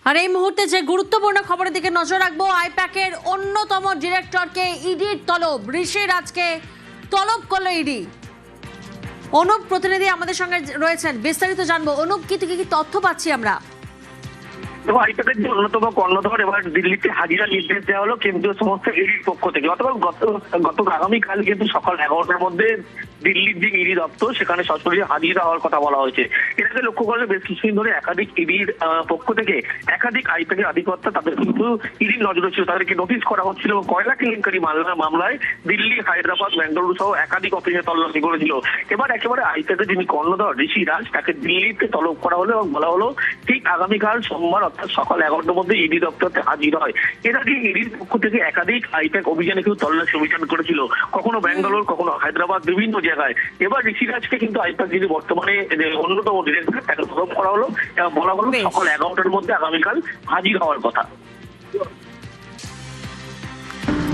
আর এই মুহূর্তে যে গুরুত্বপূর্ণ খবরের দিকে নজর রাখবো, আইপ্যাকের অন্যতম ডিরেক্টরকে ইডির তলব, ঋষি রাজকে তলব করলো ইডি। অনুপ প্রতিনিধি আমাদের সঙ্গে রয়েছেন, বিস্তারিত জানবো। অনুপ, কি তথ্য পাচ্ছি আমরা? এবং আইপ্যাকের যে অন্যতম কর্ণধর এবার দিল্লিতে হাজিরা নির্দেশ দেওয়া হলো কেন্দ্রীয় সমস্ত ইডির পক্ষ থেকে। গত আগামীকাল কিন্তু সকাল 11টার মধ্যে দিল্লির যে ইডি দপ্তর সেখানে সরাসরি হাজিরা হওয়ার কথা বলা হয়েছে। এটাকে লক্ষ্য করে বেশ কিছুদিন ধরে একাধিক ইডির পক্ষ থেকে একাধিক আইপ্যাকের আধিপত্য তাদের কিন্তু ইডির নজরে ছিল, তাদেরকে নোটিশ করা হচ্ছিল। কয়লা কেলেঙ্কারি মামলায় দিল্লি, হায়দ্রাবাদ, বেঙ্গালুরু সহ একাধিক অফিসে তল্লাশি করেছিল। এবার একেবারে আইপ্যাকের যিনি কর্ণধর ঋষি রাজ, তাকে দিল্লিতে তলব করা হলো এবং বলা হলো ঠিক আগামীকাল সোমবার অর্থাৎ সকাল 11টার মধ্যে ইডি দপ্তরে হাজির হয়। এর আগে ইডির পক্ষ থেকে একাধিক আইপ্যাক অভিযানে কিন্তু তল্লাশি অভিযান করেছিল, কখনো ব্যাঙ্গালোর, কখনো হায়দ্রাবাদ, বিভিন্ন জায়গায়। এবার ঋষিরাজকে কিন্তু আইপ্যাক যিনি বর্তমানে অন্যতম ডিরেক্টর, তাকে তলব করা হলো এবং বলা হলো সকাল 11টার মধ্যে আগামীকাল হাজির হওয়ার কথা।